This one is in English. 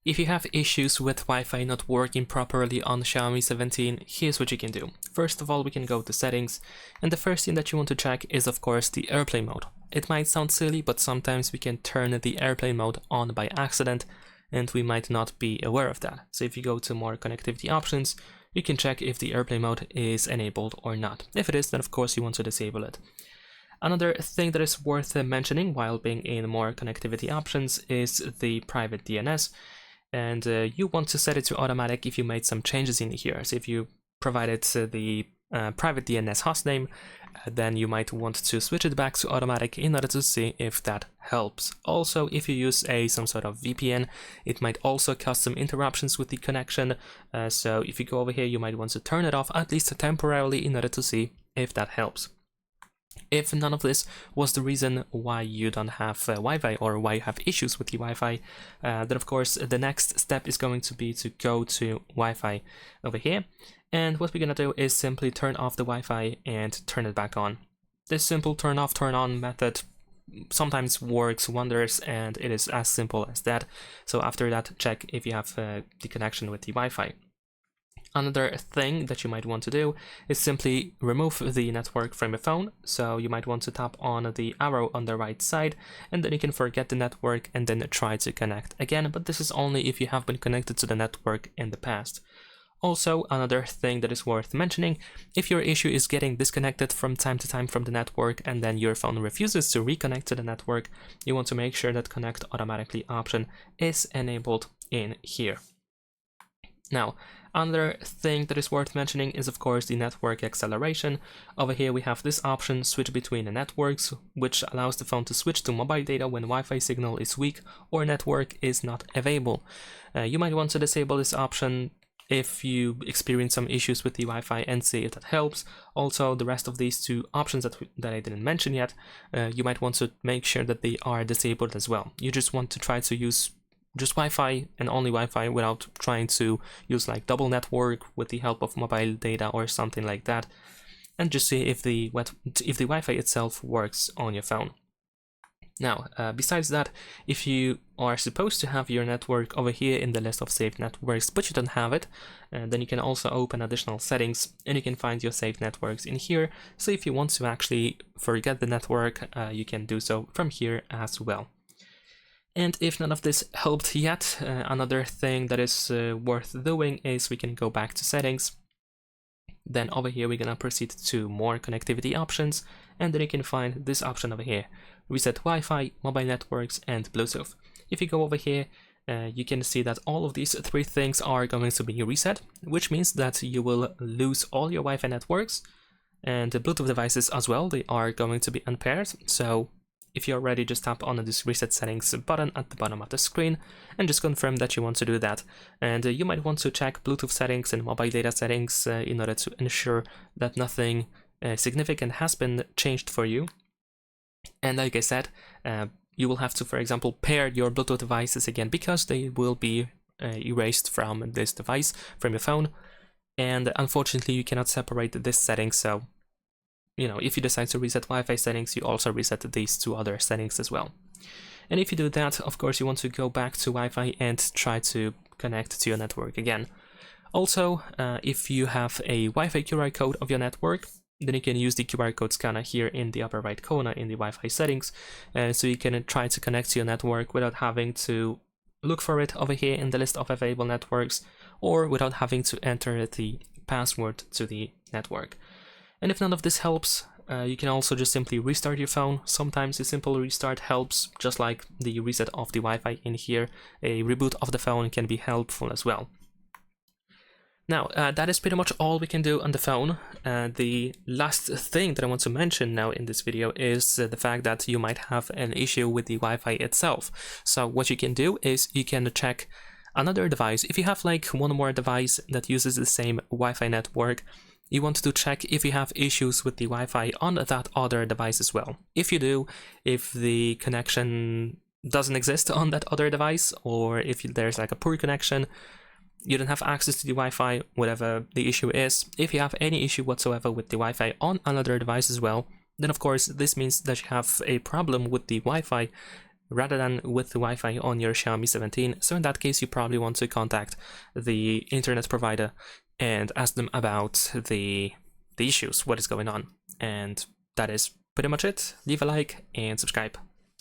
If you have issues with Wi-Fi not working properly on Xiaomi 17, here's what you can do. First of all, we can go to settings, and the first thing that you want to check is of course the airplane mode. It might sound silly, but sometimes we can turn the airplane mode on by accident, and we might not be aware of that. So if you go to more connectivity options, you can check if the airplane mode is enabled or not. If it is, then of course you want to disable it. Another thing that is worth mentioning while being in more connectivity options is the private DNS. And you want to set it to automatic if you made some changes in here. So if you provided the private DNS hostname, then you might want to switch it back to automatic in order to see if that helps. Also, if you use some sort of VPN, it might also cause some interruptions with the connection. So if you go over here, you might want to turn it off at least temporarily in order to see if that helps. If none of this was the reason why you don't have Wi-Fi or why you have issues with the Wi-Fi, then of course the next step is going to be to go to Wi-Fi over here. And what we're gonna do is simply turn off the Wi-Fi and turn it back on. This simple turn off, turn on method sometimes works wonders, and it is as simple as that. So after that, check if you have the connection with the Wi-Fi. Another thing that you might want to do is simply remove the network from your phone. So you might want to tap on the arrow on the right side, and then you can forget the network and then try to connect again, but this is only if you have been connected to the network in the past. Also, another thing that is worth mentioning, if your issue is getting disconnected from time to time from the network and then your phone refuses to reconnect to the network, you want to make sure that connect automatically option is enabled in here. Now, another thing that is worth mentioning is of course the network acceleration. Over here we have this option, switch between the networks, which allows the phone to switch to mobile data when Wi-Fi signal is weak or network is not available. You might want to disable this option if you experience some issues with the Wi-Fi and see if that helps. Also, the rest of these two options that I didn't mention yet, you might want to make sure that they are disabled as well. You just want to try to use just Wi-Fi and only Wi-Fi without trying to use like double network with the help of mobile data or something like that, and just see if the Wi-Fi itself works on your phone. Now, besides that, if you are supposed to have your network over here in the list of saved networks, but you don't have it, then you can also open additional settings and you can find your saved networks in here. So if you want to actually forget the network, you can do so from here as well. And if none of this helped yet, another thing that is worth doing is we can go back to settings. Then over here we're gonna proceed to more connectivity options, and then you can find this option over here, reset Wi-Fi, mobile networks, and Bluetooth. If you go over here, you can see that all of these three things are going to be reset, which means that you will lose all your Wi-Fi networks and the Bluetooth devices as well. They are going to be unpaired. So if you're ready, just tap on this reset settings button at the bottom of the screen and just confirm that you want to do that. And you might want to check Bluetooth settings and mobile data settings in order to ensure that nothing significant has been changed for you. And like I said, you will have to, for example, pair your Bluetooth devices again because they will be erased from this device, from your phone. And unfortunately, you cannot separate this setting, so if you decide to reset Wi-Fi settings, you also reset these two other settings as well. And if you do that, of course, you want to go back to Wi-Fi and try to connect to your network again. Also, if you have a Wi-Fi QR code of your network, then you can use the QR code scanner here in the upper right corner in the Wi-Fi settings, so you can try to connect to your network without having to look for it over here in the list of available networks, or without having to enter the password to the network. And if none of this helps, you can also just simply restart your phone. Sometimes a simple restart helps, just like the reset of the Wi-Fi in here. A reboot of the phone can be helpful as well. Now, that is pretty much all we can do on the phone. The last thing that I want to mention now in this video is the fact that you might have an issue with the Wi-Fi itself. So what you can do is you can check another device. If you have like one more device that uses the same Wi-Fi network, you want to check if you have issues with the Wi-Fi on that other device as well. If you do, if the connection doesn't exist on that other device, or if there's like a poor connection, you don't have access to the Wi-Fi, whatever the issue is, if you have any issue whatsoever with the Wi-Fi on another device as well, then of course this means that you have a problem with the Wi-Fi rather than with the Wi-Fi on your Xiaomi 17. So in that case, you probably want to contact the internet provider and ask them about the issues, what is going on. And that is pretty much it. Leave a like and subscribe.